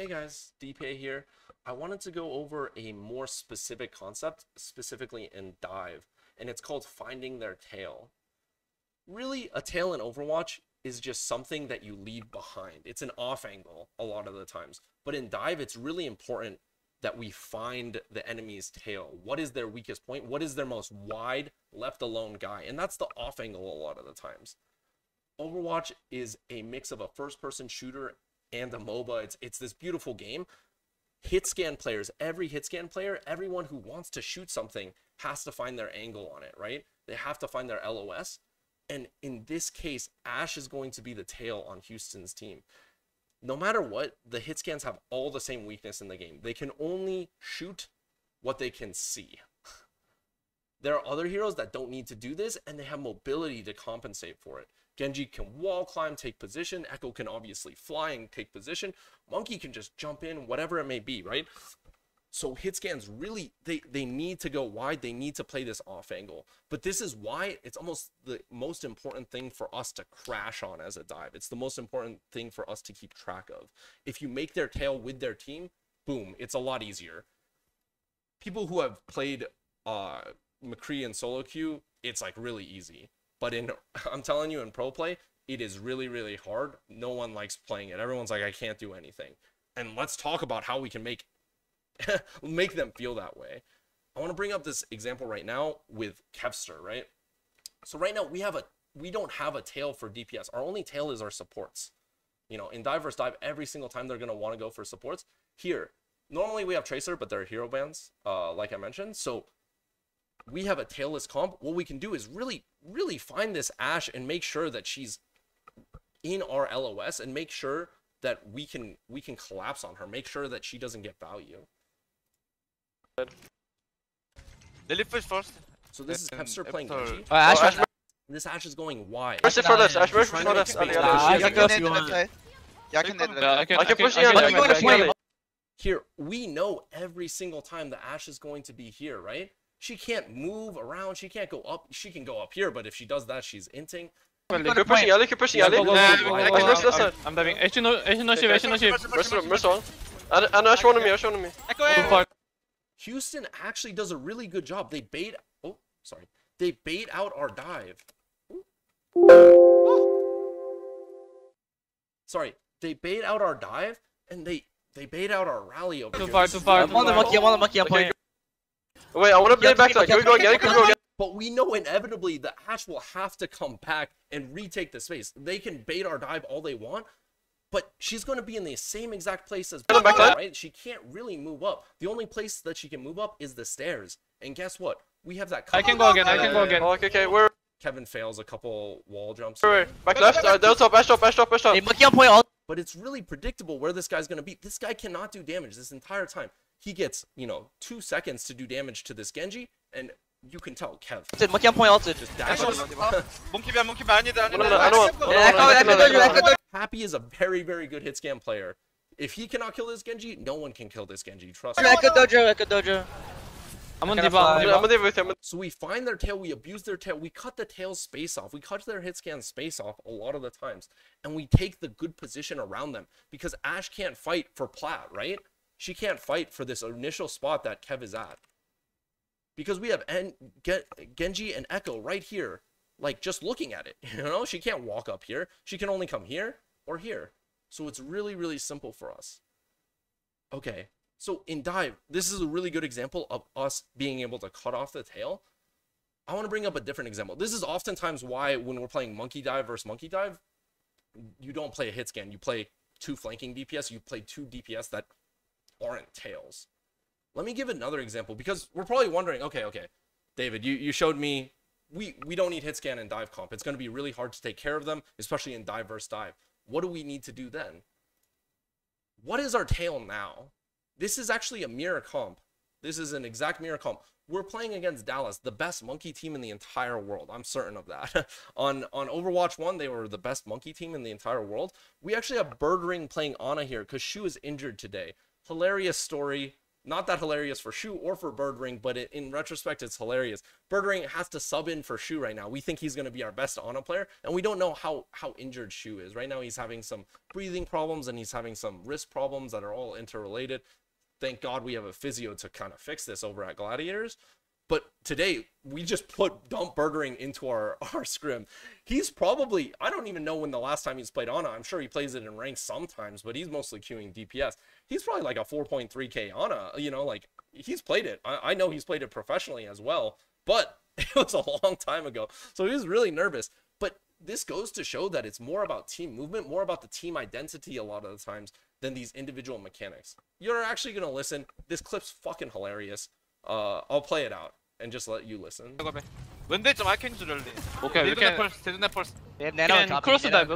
Hey guys, dpei here. I wanted to go over a more specific concept, specifically in Dive, and it's called finding their tail. Really, a tail in Overwatch is just something that you leave behind. It's an off angle a lot of the times. But in Dive, it's really important that we find the enemy's tail. What is their weakest point? What is their most wide, left alone guy? And that's the off angle a lot of the times. Overwatch is a mix of a first-person shooter and a MOBA. It's this beautiful game. Hitscan players, every hitscan player, everyone who wants to shoot something has to find their angle on it, right? They have to find their LOS. And in this case, Ashe is going to be the tail on Houston's team. No matter what, the hitscans have all the same weakness in the game. They can only shoot what they can see. There are other heroes that don't need to do this, and they have mobility to compensate for it. Genji can wall climb, take position. Echo can obviously fly and take position. Monkey can just jump in, whatever it may be, right? So hitscans really, they need to go wide. They need to play this off angle. But this is why it's almost the most important thing for us to crash on as a dive. It's the most important thing for us to keep track of. If you make their tail with their team, boom, it's a lot easier. People who have played McCree and solo queue, it's like really easy. But I'm telling you, in pro play, it is really, really hard. No one likes playing it. Everyone's like, I can't do anything. And let's talk about how we can make them feel that way. I want to bring up this example right now with Kevster, right? So right now we don't have a tail for DPS. Our only tail is our supports. You know, in Dive vs. Dive, every single time they're gonna want to go for supports. Here, normally we have Tracer, but they're hero bans, like I mentioned. So we have a tailless comp. What we can do is really find this Ashe and make sure that she's in our LOS and make sure that we can collapse on her. Make sure that she doesn't get value. Lily push first. So this is Kevster playing Genji. This Ashe is going wide. Mercy for this. Ashe mercy for this. I can push you. Here, we know every single time the Ashe is going to be here, right? She can't move around. She can't go up. She can go up here, but if she does that, she's inting. Keep pushing Ali. Keep pushing Ali. I'm diving. No shift. Mercy on. And Ashe one on me. Houston actually does a really good job. They bait. Oh, sorry. They bait out our dive. Sorry. They bait out our dive, and they bait out our rally over here. Too far. I'm on the monkey. I'm playing. Wait, I want to play backside. Can we go again? But we know inevitably the Ashe will have to come back and retake the space. They can bait our dive all they want, but she's going to be in the same exact place as before, right? She can't really move up. The only place that she can move up is the stairs. And guess what? We have that. I can go again. Okay. Where? Kevin fails a couple wall jumps. Back left. Ash top. Hey, monkey on point. But it's really predictable where this guy's going to be. This guy cannot do damage this entire time. He gets, 2 seconds to do damage to this Genji, and you can tell Kev. Monkey on point ulted. Just dash. Monkey 아니다. Happy is a very, very good hitscan player. If he cannot kill this Genji, no one can kill this Genji. Trust me. Echo dojo. I'm on D.Va. So we find their tail, we abuse their tail, we cut the tail's space off, we cut their hitscan space off a lot of the times, and we take the good position around them because Ashe can't fight for plat, right? She can't fight for this initial spot that Kev is at. Because we have Genji and Echo right here, like just looking at it, She can't walk up here. She can only come here or here. So it's really, really simple for us. Okay, so in Dive, this is a really good example of us being able to cut off the tail. I want to bring up a different example. This is oftentimes why when we're playing Monkey Dive versus Monkey Dive, you don't play a hit scan. You play 2 flanking DPS. You play 2 DPS that aren't tails. Let me give another example because we're probably wondering, okay, David, you showed me we don't need hit scan and dive comp. It's going to be really hard to take care of them, especially in dive versus dive. What do we need to do then? What is our tail now? This is actually a mirror comp. This is an exact mirror comp. We're playing against Dallas, the best monkey team in the entire world. I'm certain of that. on Overwatch 1, they were the best monkey team in the entire world. We actually have Birdring playing Ana here because Shu is injured today. Hilarious story. Not that hilarious for Shu or for Birdring, but in retrospect, it's hilarious. Birdring has to sub in for Shu right now. We think he's going to be our best Ana player, and we don't know how injured Shu is. Right now, he's having some breathing problems, and he's having some wrist problems that are all interrelated. Thank God we have a physio to kind of fix this over at Gladiators. But today, we just dump Birdring into our scrim. He's probably, I don't even know when the last time he's played Ana. I'm sure he plays it in ranked sometimes, but he's mostly queuing DPS. He's probably like a 4.3k Ana, you know, like he's played it. I know he's played it professionally as well, but it was a long time ago. So he was really nervous. But this goes to show that it's more about team movement, more about the team identity a lot of the times than these individual mechanics. You're actually going to listen. This clip's fucking hilarious. I'll play it out and just let you listen. When I can do it. Okay, we can cross dive.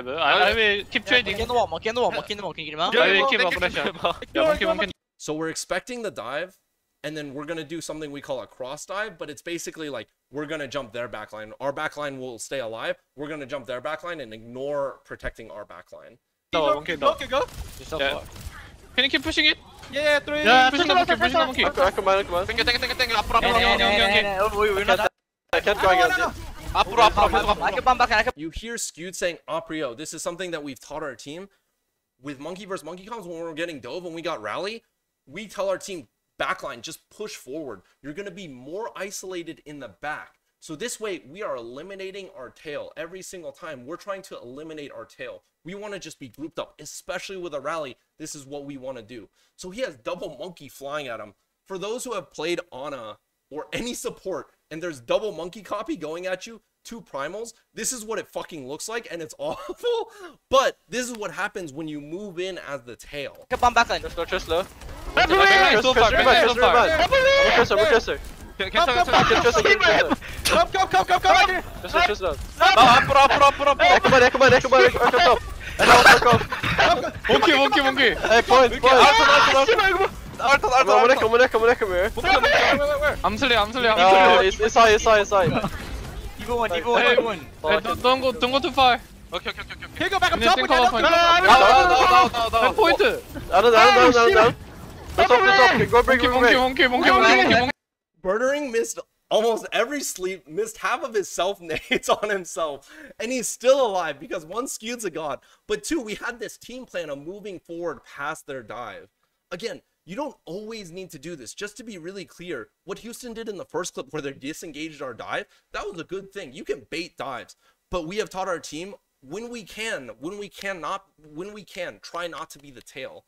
I will keep trading. Monkey in the wall, monkey in the wall, monkey in the wall. Can you get him out? I will keep up pressure. Yeah, monkey. So we're expecting the dive, and then we're going to do something we call a cross dive, but it's basically like we're going to jump their backline. Our backline will stay alive. We're going to jump their backline and ignore protecting our backline. No, monkey, go. Yeah. Can you keep pushing it? Yeah, three. Yeah, pushing the monkey. Okay, come on. 땡겨. 앞으로. We're not. I can't go again. 앞으로. I can bomb back. I can. You hear Skewed saying Aprio. This is something that we've taught our team. With monkey versus monkey comms, when we're getting dove and we got rally, we tell our team backline, just push forward. You're going to be more isolated in the back. So this way, we are eliminating our tail every single time. We're trying to eliminate our tail. We want to just be grouped up, especially with a rally. This is what we want to do. So he has double monkey flying at him. For those who have played Ana or any support, and there's double monkey copy going at you, 2 primals, this is what it fucking looks like, and it's awful. But this is what happens when you move in as the tail. I can bomb back line. Just go, just low. I'm Just low. Come on. Monkey. Hey, point. Come here. I'm sleep. It's high. Even one. Hey, don't go too far. Okay. Can you go back up top? No. Point. Down. Go break. Monkey. Birdring missed almost every sleep, missed half of his self-nades on himself, and he's still alive because 1, Skewed's a god, but 2, we had this team plan of moving forward past their dive. Again, you don't always need to do this. Just to be really clear, what Houston did in the first clip where they disengaged our dive, that was a good thing. You can bait dives, but we have taught our team when we can, try not to be the tail.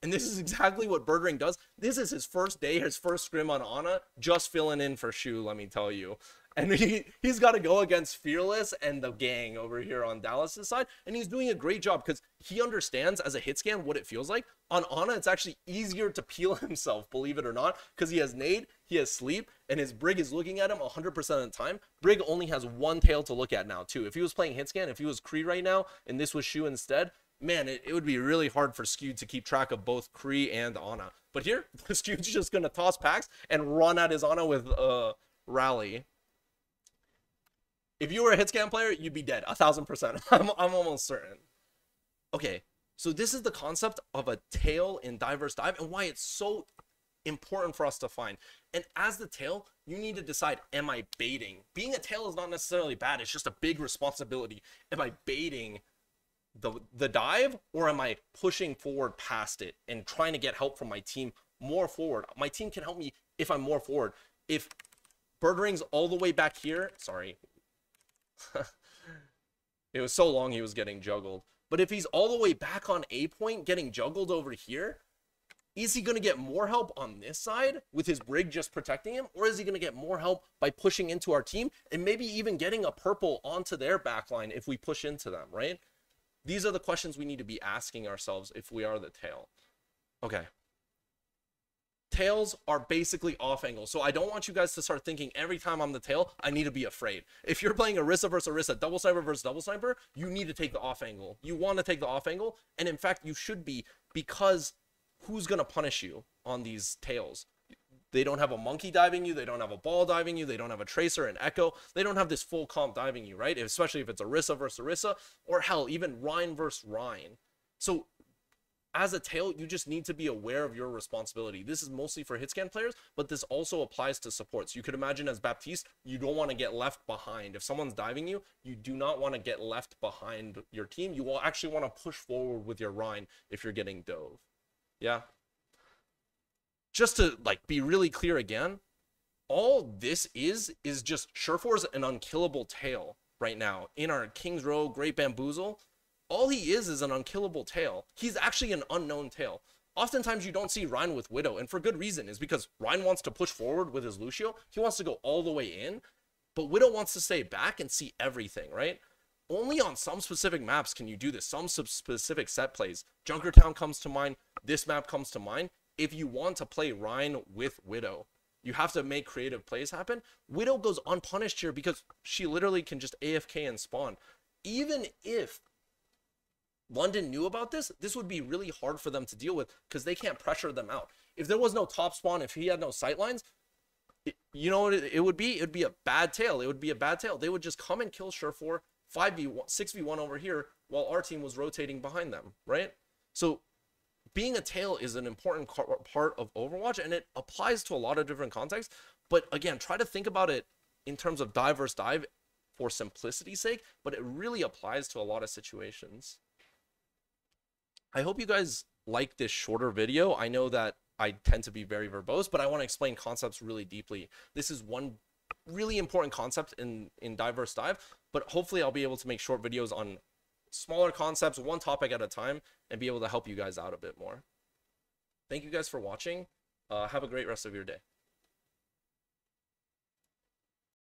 And this is exactly what Birdring does. This is his first day, his first scrim on Ana, just filling in for Shu, let me tell you. And he's got to go against Fearless and the gang over here on Dallas's side. And he's doing a great job because he understands as a hit scan what it feels like. On Ana, it's actually easier to peel himself, believe it or not, because he has nade, he has sleep, and his Brig is looking at him 100% of the time. Brig only has 1 tail to look at now, too. If he was playing hit scan, if he was Kree right now, and this was Shu instead, man, it would be really hard for Skewed to keep track of both Kree and Ana. But here, Skewed's just going to toss packs and run at his Ana with Rally. If you were a hitscan player, you'd be dead 1,000%. I'm almost certain. Okay, so this is the concept of a tail in diverse dive and why it's so important for us to find. And as the tail, you need to decide, am I baiting? Being a tail is not necessarily bad. It's just a big responsibility. Am I baiting the dive, or am I pushing forward past it and trying to get help from my team more forward? My team can help me if I'm more forward. If Birdring's all the way back here, sorry. It was so long he was getting juggled. But if he's all the way back on A point getting juggled over here, is he going to get more help on this side with his Brig just protecting him? Or is he going to get more help by pushing into our team and maybe even getting a purple onto their backline if we push into them, right? These are the questions we need to be asking ourselves if we are the tail. Okay. Tails are basically off angle. So I don't want you guys to start thinking every time I'm the tail, I need to be afraid. If you're playing Orisa versus Orisa, double sniper versus double sniper, you need to take the off angle. You want to take the off angle. And in fact, you should be, because who's going to punish you on these tails? They don't have a monkey diving you. They don't have a ball diving you. They don't have a tracer and echo. They don't have this full comp diving you, right? Especially if it's Orisa versus Orisa, or hell, even Rhine versus Rhine. So as a tail, you just need to be aware of your responsibility. This is mostly for hitscan players, but this also applies to supports. You could imagine as Baptiste, you don't want to get left behind. If someone's diving you, you do not want to get left behind your team. You will actually want to push forward with your Rhine if you're getting dove. Yeah. Just to like be really clear again, all this is just Surefour's an unkillable tail right now in our King's Row Great Bamboozle. All he is an unkillable tail. He's actually an unknown tail. Oftentimes you don't see Rhine with Widow, and for good reason, is because Rhine wants to push forward with his Lucio. He wants to go all the way in, but Widow wants to stay back and see everything, right? Only on some specific maps can you do this, some specific set plays. Junkertown comes to mind, this map comes to mind. If you want to play Rhine with Widow, you have to make creative plays happen. Widow goes unpunished here because she literally can just AFK and spawn. Even if London knew about this, this would be really hard for them to deal with because they can't pressure them out. If there was no top spawn, if he had no sightlines, you know what it would be? It would be a bad tail. It would be a bad tail. They would just come and kill Surefour 5v1, 6v1 over here while our team was rotating behind them, right? So being a tail is an important part of Overwatch, and it applies to a lot of different contexts. But again, try to think about it in terms of dive versus dive for simplicity's sake, but it really applies to a lot of situations. I hope you guys like this shorter video. I know that I tend to be very verbose, but I want to explain concepts really deeply. This is one really important concept in dive versus dive, but hopefully I'll be able to make short videos on smaller concepts, one topic at a time, and be able to help you guys out a bit more. Thank you guys for watching. Have a great rest of your day.